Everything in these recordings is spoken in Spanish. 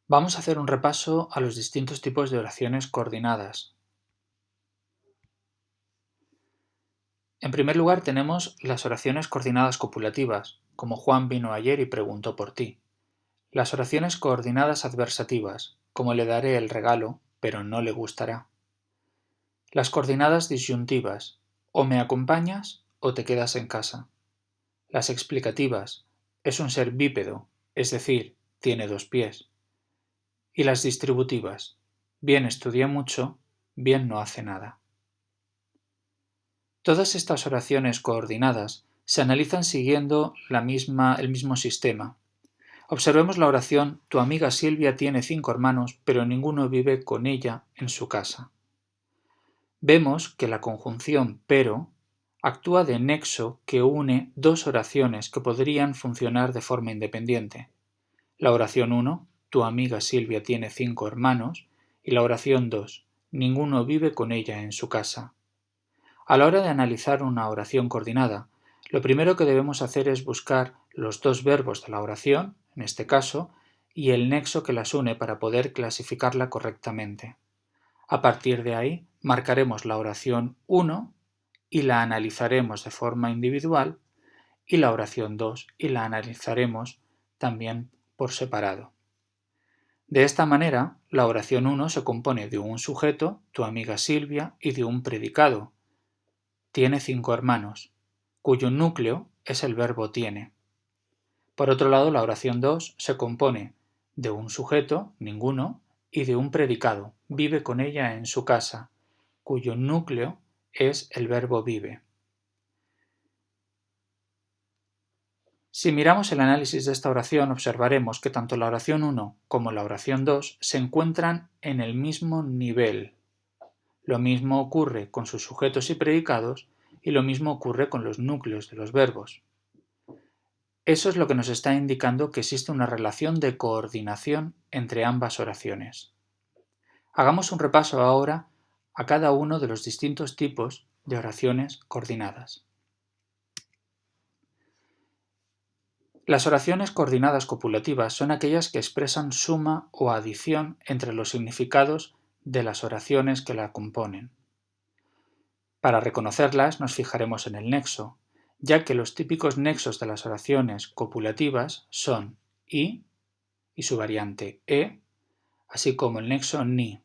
Vamos a hacer un repaso a los distintos tipos de oraciones coordinadas. En primer lugar tenemos las oraciones coordinadas copulativas, como Juan vino ayer y preguntó por ti. Las oraciones coordinadas adversativas, como le daré el regalo, pero no le gustará. Las coordinadas disyuntivas, o me acompañas o te quedas en casa. Las explicativas, es un ser bípedo, es decir, tiene 2 pies. Y las distributivas, bien estudia mucho, bien no hace nada. Todas estas oraciones coordinadas se analizan siguiendo el mismo sistema. Observemos la oración tu amiga Silvia tiene 5 hermanos, pero ninguno vive con ella en su casa. Vemos que la conjunción pero actúa de nexo que une dos oraciones que podrían funcionar de forma independiente. La oración 1, tu amiga Silvia tiene 5 hermanos, y la oración 2, ninguno vive con ella en su casa. A la hora de analizar una oración coordinada, lo primero que debemos hacer es buscar los dos verbos de la oración, en este caso, y el nexo que las une para poder clasificarla correctamente. A partir de ahí, marcaremos la oración 1 y la analizaremos de forma individual, y la oración 2 y la analizaremos también por separado. De esta manera, la oración 1 se compone de un sujeto, tu amiga Silvia, y de un predicado, tiene 5 hermanos, cuyo núcleo es el verbo tiene. Por otro lado, la oración 2 se compone de un sujeto, ninguno, y de un predicado, vive con ella en su casa, cuyo núcleo es el verbo vive. Si miramos el análisis de esta oración, observaremos que tanto la oración 1 como la oración 2 se encuentran en el mismo nivel. Lo mismo ocurre con sus sujetos y predicados, y lo mismo ocurre con los núcleos de los verbos. Eso es lo que nos está indicando que existe una relación de coordinación entre ambas oraciones. Hagamos un repaso ahora a cada uno de los distintos tipos de oraciones coordinadas. Las oraciones coordinadas copulativas son aquellas que expresan suma o adición entre los significados de las oraciones que la componen. Para reconocerlas nos fijaremos en el nexo, ya que los típicos nexos de las oraciones copulativas son y su variante así como el nexo ni.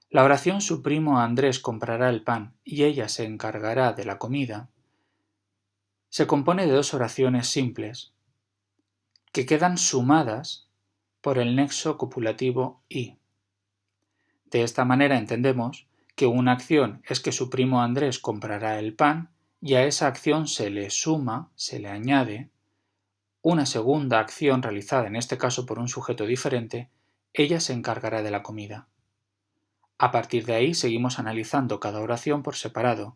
La oración su primo Andrés comprará el pan y ella se encargará de la comida se compone de dos oraciones simples que quedan sumadas por el nexo copulativo y. De esta manera entendemos que una acción es que su primo Andrés comprará el pan y a esa acción se le suma, se le añade, una segunda acción realizada en este caso por un sujeto diferente, ella se encargará de la comida. A partir de ahí seguimos analizando cada oración por separado.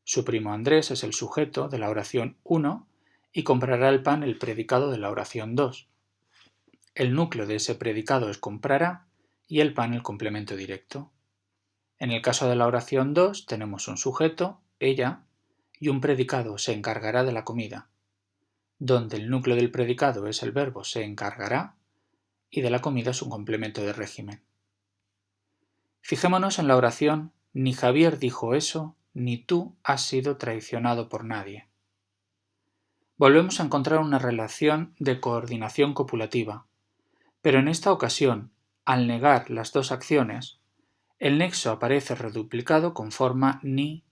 Su primo Andrés es el sujeto de la oración 1 y comprará el pan el predicado de la oración 2. El núcleo de ese predicado es comprará y el pan el complemento directo. En el caso de la oración 2 tenemos un sujeto, ella, y un predicado se encargará de la comida, donde el núcleo del predicado es el verbo se encargará y de la comida es un complemento de régimen. Fijémonos en la oración ni Javier dijo eso, ni tú has sido traicionado por nadie. Volvemos a encontrar una relación de coordinación copulativa, pero en esta ocasión, al negar las dos acciones, el nexo aparece reduplicado con forma ni.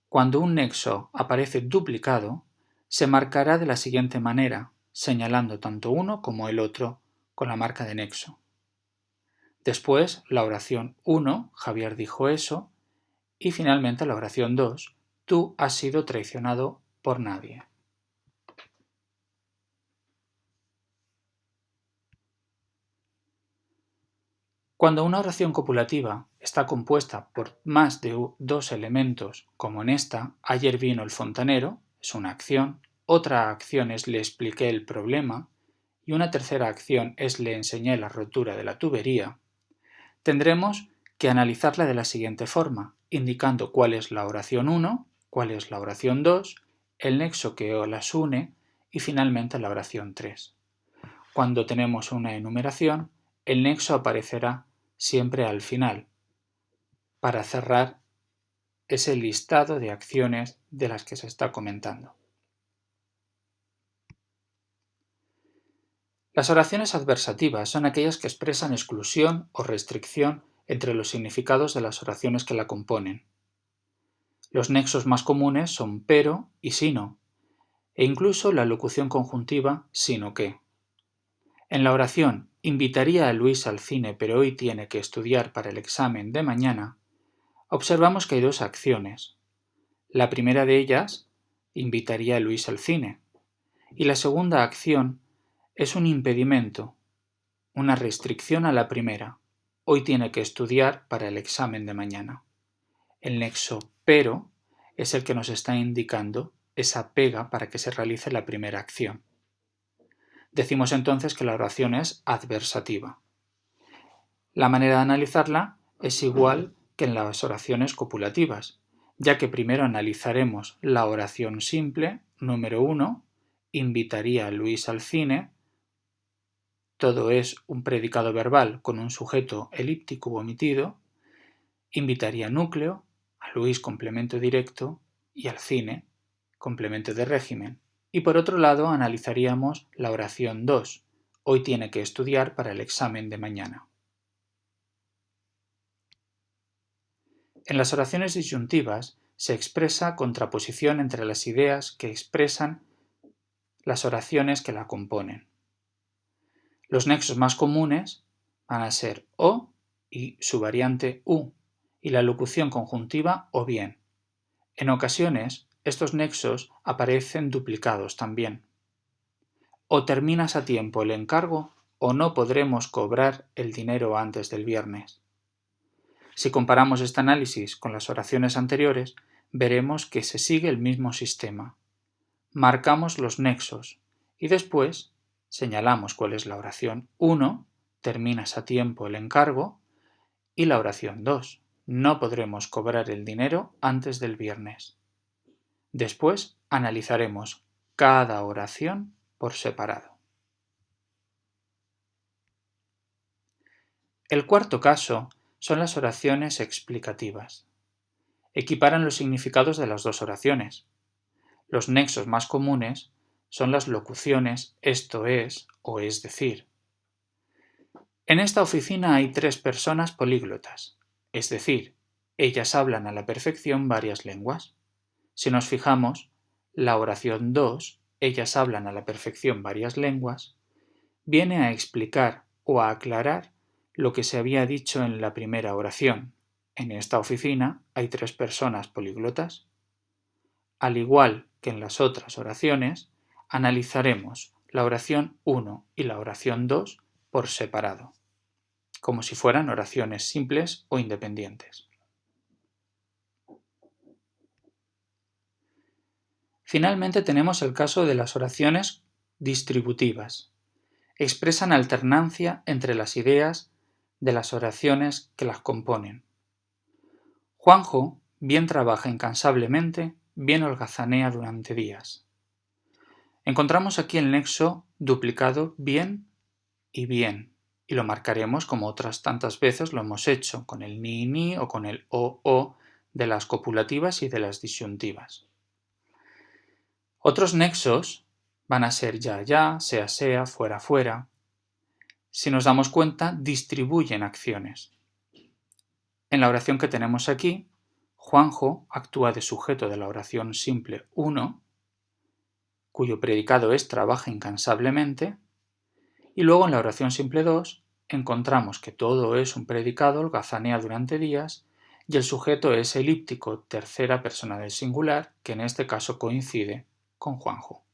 Cuando un nexo aparece duplicado, se marcará de la siguiente manera, señalando tanto uno como el otro con la marca de nexo. Después, la oración 1, Javier dijo eso, y finalmente la oración 2, tú has sido traicionado por nadie. Cuando una oración copulativa está compuesta por más de dos elementos, como en esta, ayer vino el fontanero, es una acción, otra acción es le expliqué el problema, y una tercera acción es le enseñé la rotura de la tubería, tendremos que analizarla de la siguiente forma, indicando cuál es la oración 1, cuál es la oración 2, el nexo que las une y finalmente la oración 3. cuando tenemos una enumeración, el nexo aparecerá siempre al final, para cerrar ese listado de acciones de las que se está comentando. Las oraciones adversativas son aquellas que expresan exclusión o restricción entre los significados de las oraciones que la componen. Los nexos más comunes son pero y sino, e incluso la locución conjuntiva sino que. En la oración invitaría a Luis al cine pero hoy tiene que estudiar para el examen de mañana, observamos que hay dos acciones. La primera de ellas invitaría a Luis al cine y la segunda acción es un impedimento, una restricción a la primera. Hoy tiene que estudiar para el examen de mañana. El nexo pero es el que nos está indicando esa pega para que se realice la primera acción. Decimos entonces que la oración es adversativa. La manera de analizarla es igual que en las oraciones copulativas, ya que primero analizaremos la oración simple, número 1, invitaría a Luis al cine. Todo es un predicado verbal con un sujeto elíptico u omitido. Invitaría núcleo, a Luis complemento directo y al cine, complemento de régimen. Y por otro lado analizaríamos la oración 2. Hoy tiene que estudiar para el examen de mañana. En las oraciones disyuntivas se expresa contraposición entre las ideas que expresan las oraciones que la componen. Los nexos más comunes van a ser o y su variante u, y la locución conjuntiva o bien. En ocasiones, estos nexos aparecen duplicados también. O terminas a tiempo el encargo o no podremos cobrar el dinero antes del viernes. Si comparamos este análisis con las oraciones anteriores, veremos que se sigue el mismo sistema. Marcamos los nexos y después señalamos cuál es la oración 1, terminas a tiempo el encargo, y la oración 2, no podremos cobrar el dinero antes del viernes. Después analizaremos cada oración por separado. El cuarto caso son las oraciones explicativas. Equiparan los significados de las dos oraciones. Los nexos más comunes son las locuciones esto es o es decir. En esta oficina hay 3 personas políglotas, es decir, ellas hablan a la perfección varias lenguas. Si nos fijamos, la oración 2, ellas hablan a la perfección varias lenguas, viene a explicar o a aclarar lo que se había dicho en la primera oración. En esta oficina hay 3 personas políglotas. Al igual que en las otras oraciones, analizaremos la oración 1 y la oración 2 por separado, como si fueran oraciones simples o independientes. Finalmente tenemos el caso de las oraciones distributivas. Expresan alternancia entre las ideas de las oraciones que las componen. Juanjo bien trabaja incansablemente, bien holgazanea durante días. Encontramos aquí el nexo duplicado bien y bien, y lo marcaremos como otras tantas veces lo hemos hecho, con el ni o con el o de las copulativas y de las disyuntivas. Otros nexos van a ser ya, sea, fuera. Si nos damos cuenta, distribuyen acciones. En la oración que tenemos aquí, Juanjo actúa de sujeto de la oración simple 1, cuyo predicado es trabaja incansablemente, y luego en la oración simple 2 encontramos que todo es un predicado, holgazanea durante días, y el sujeto es elíptico tercera persona del singular, que en este caso coincide con Juanjo.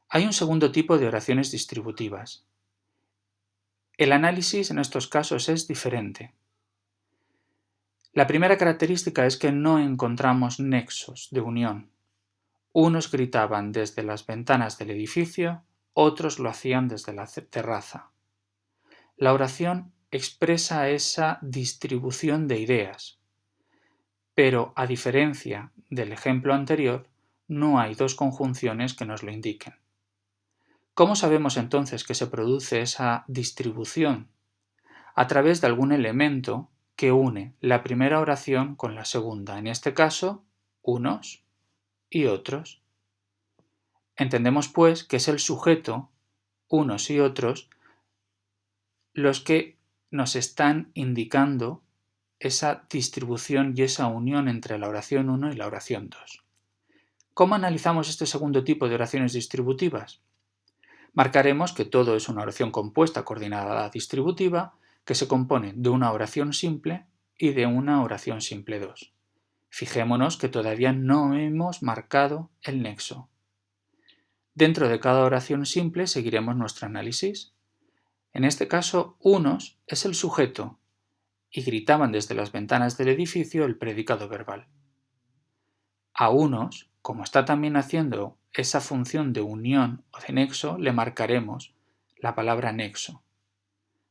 Hay un segundo tipo de oraciones distributivas. El análisis en estos casos es diferente. La primera característica es que no encontramos nexos de unión. Unos gritaban desde las ventanas del edificio, otros lo hacían desde la terraza. La oración expresa esa distribución de ideas, pero a diferencia del ejemplo anterior, no hay dos conjunciones que nos lo indiquen. ¿Cómo sabemos entonces que se produce esa distribución? A través de algún elemento que une la primera oración con la segunda, en este caso, unos y otros. Entendemos, pues, que es el sujeto, unos y otros, los que nos están indicando esa distribución y esa unión entre la oración 1 y la oración 2. ¿Cómo analizamos este segundo tipo de oraciones distributivas? Marcaremos que todo es una oración compuesta coordinada distributiva que se compone de una oración simple y de una oración simple 2. Fijémonos que todavía no hemos marcado el nexo. Dentro de cada oración simple seguiremos nuestro análisis. En este caso, unos es el sujeto y gritaban desde las ventanas del edificio el predicado verbal. A unos, como está también haciendo esa función de unión o de nexo, le marcaremos la palabra nexo.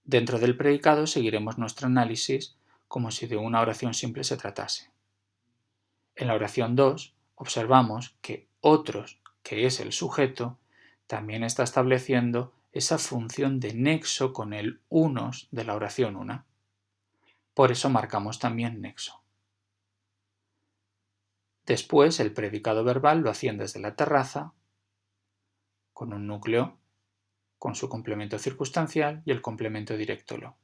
Dentro del predicado seguiremos nuestro análisis como si de una oración simple se tratase. En la oración 2 observamos que otros, que es el sujeto, también está estableciendo esa función de nexo con el unos de la oración 1. Por eso marcamos también nexo. Después el predicado verbal lo hacían desde la terraza, con un núcleo, con su complemento circunstancial y el complemento directo lo.